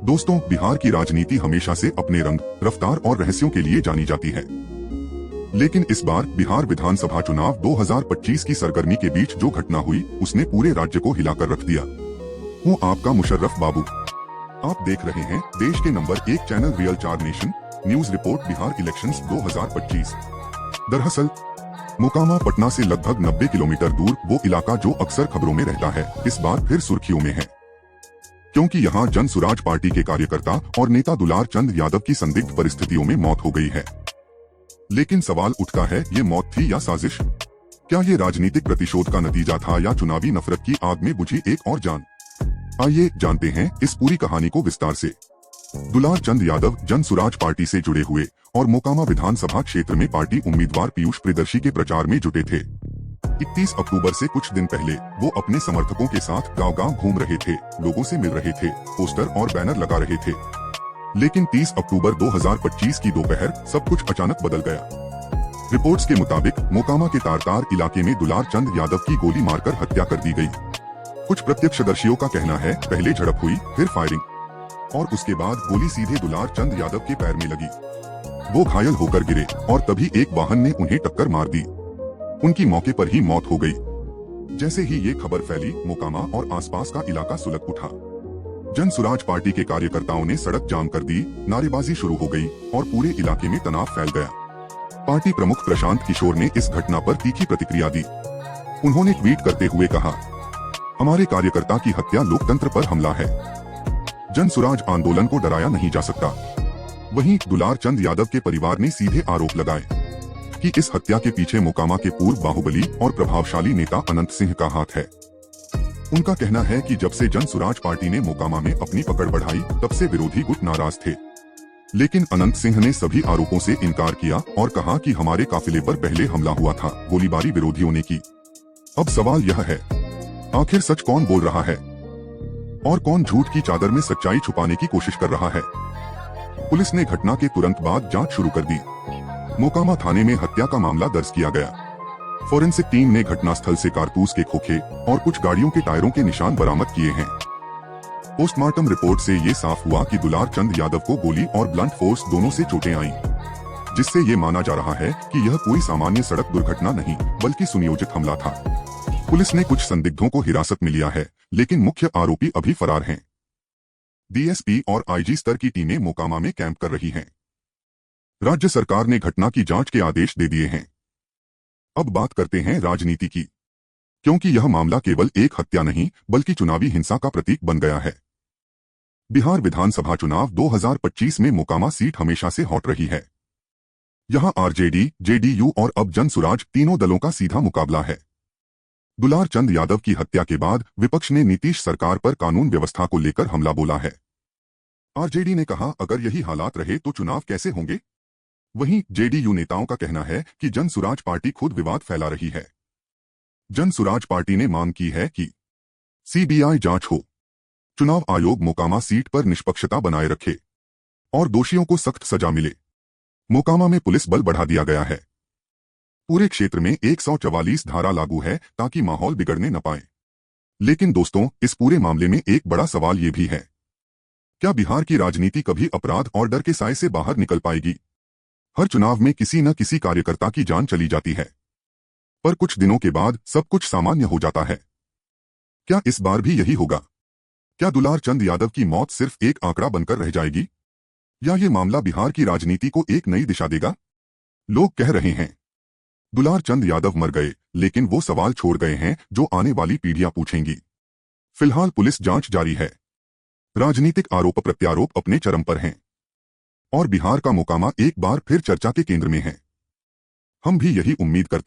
दोस्तों, बिहार की राजनीति हमेशा से अपने रंग, रफ्तार और रहस्यों के लिए जानी जाती है। लेकिन इस बार बिहार विधानसभा चुनाव 2025 की सरगर्मी के बीच जो घटना हुई, उसने पूरे राज्य को हिलाकर रख दिया। हूँ आपका मुशर्रफ बाबू। आप देख रहे हैं देश के number 1 channel real 4 nation news report Bihar elections 2025। दरअसल मोकामा पटना से लगभग 90 किलोमीटर दूर वो इलाका जो अक्सर खबरों में रहता है, इस बार फिर सुर्खियों में है, क्योंकि यहाँ जन सुराज पार्टी के कार्यकर्ता और नेता दुलार चंद यादव की संदिग्ध परिस्थितियों में मौत हो गई है। लेकिन सवाल उठता है, ये मौत थी या साजिश? क्या ये राजनीतिक प्रतिशोध का नतीजा था या चुनावी नफरत की आग में बुझी एक और जान? आइए जानते हैं इस पूरी कहानी को विस्तार से। दुलार चंद यादव जन सुराज पार्टी से जुड़े हुए और मोकामा विधानसभा क्षेत्र में पार्टी उम्मीदवार पीयूष प्रियदर्शी के प्रचार में जुटे थे। 31 अक्टूबर से कुछ दिन पहले वो अपने समर्थकों के साथ गांव-गांव घूम रहे थे, लोगों से मिल रहे थे, पोस्टर और बैनर लगा रहे थे। लेकिन 30 अक्टूबर 2025 की दोपहर सब कुछ अचानक बदल गया। रिपोर्ट्स के मुताबिक मोकामा के तारतार इलाके में दुलार चंद यादव की गोली मारकर हत्या कर दी गई। कुछ प्रत्यक्षदर्शियों का कहना है, पहले झड़प हुई, फिर फायरिंग और उसके बाद गोली सीधे दुलार चंद यादव के पैर में लगी। वो घायल होकर गिरे और तभी एक वाहन ने उन्हें टक्कर मार दी। उनकी मौके पर ही मौत हो गई। जैसे ही ये खबर फैली, मोकामा और आसपास का इलाका सुलग उठा। जन सुराज पार्टी के कार्यकर्ताओं ने सड़क जाम कर दी, नारेबाजी शुरू हो गई और पूरे इलाके में तनाव फैल गया। पार्टी प्रमुख प्रशांत किशोर ने इस घटना पर तीखी प्रतिक्रिया दी। उन्होंने ट्वीट करते हुए कहा, हमारे कार्यकर्ता की हत्या लोकतंत्र पर हमला है। जन सुराज आंदोलन को डराया नहीं जा सकता। वहीं दुलार चंद यादव के परिवार ने सीधे आरोप लगाए कि इस हत्या के पीछे मोकामा के पूर्व बाहुबली और प्रभावशाली नेता अनंत सिंह का हाथ है। उनका कहना है कि जब से जन सुराज पार्टी ने मोकामा में अपनी पकड़ बढ़ाई, तब से विरोधी गुट नाराज थे। लेकिन अनंत सिंह ने सभी आरोपों से इनकार किया और कहा कि हमारे काफिले पर पहले हमला हुआ था, गोलीबारी विरोधियों ने की। अब सवाल यह है, आखिर सच कौन बोल रहा है और कौन झूठ की चादर में सच्चाई छुपाने की कोशिश कर रहा है? पुलिस ने घटना के तुरंत बाद जांच शुरू कर दी। मोकामा थाने में हत्या का मामला दर्ज किया गया। फोरेंसिक टीम ने घटनास्थल से कारतूस के खोखे और कुछ गाड़ियों के टायरों के निशान बरामद किए हैं। पोस्टमार्टम रिपोर्ट से ये साफ हुआ कि दुलार चंद यादव को गोली और ब्लंट फोर्स दोनों से चोटें आईं, जिससे ये माना जा रहा है कि यह कोई सामान्य सड़क दुर्घटना नहीं बल्कि सुनियोजित हमला था। पुलिस ने कुछ संदिग्धों को हिरासत में लिया है, लेकिन मुख्य आरोपी अभी फरार हैं। डीएसपी और आईजी स्तर की टीमें मोकामा में कैंप कर रही हैं। राज्य सरकार ने घटना की जांच के आदेश दे दिए हैं। अब बात करते हैं राजनीति की, क्योंकि यह मामला केवल एक हत्या नहीं बल्कि चुनावी हिंसा का प्रतीक बन गया है। बिहार विधानसभा चुनाव 2025 में मोकामा सीट हमेशा से हॉट रही है। यहां आरजेडी, जेडीयू और अब जन सुराज तीनों दलों का सीधा मुकाबला है। दुलार चंद यादव की हत्या के बाद विपक्ष ने नीतीश सरकार पर कानून व्यवस्था को लेकर हमला बोला है। आरजेडी ने कहा, अगर यही हालात रहे तो चुनाव कैसे होंगे? वहीं जेडीयू नेताओं का कहना है कि जन सुराज पार्टी खुद विवाद फैला रही है। जन सुराज पार्टी ने मांग की है कि सीबीआई जांच हो, चुनाव आयोग मोकामा सीट पर निष्पक्षता बनाए रखे और दोषियों को सख्त सजा मिले। मोकामा में पुलिस बल बढ़ा दिया गया है। पूरे क्षेत्र में 144 धारा लागू है ताकि माहौल बिगड़ने न पाए। लेकिन दोस्तों, इस पूरे मामले में एक बड़ा सवाल ये भी है, क्या बिहार की राजनीति कभी अपराध और डर के साए से बाहर निकल पाएगी? हर चुनाव में किसी न किसी कार्यकर्ता की जान चली जाती है, पर कुछ दिनों के बाद सब कुछ सामान्य हो जाता है। क्या इस बार भी यही होगा? क्या दुलार चंद यादव की मौत सिर्फ एक आंकड़ा बनकर रह जाएगी, या ये मामला बिहार की राजनीति को एक नई दिशा देगा? लोग कह रहे हैं दुलार चंद यादव मर गए, लेकिन वो सवाल छोड़ गए हैं जो आने वाली पीढ़ियां पूछेंगी। फिलहाल पुलिस जांच जारी है। राजनीतिक आरोप प्रत्यारोप अपने चरम पर हैं और बिहार का मोकामा एक बार फिर चर्चा के केंद्र में है। हम भी यही उम्मीद करते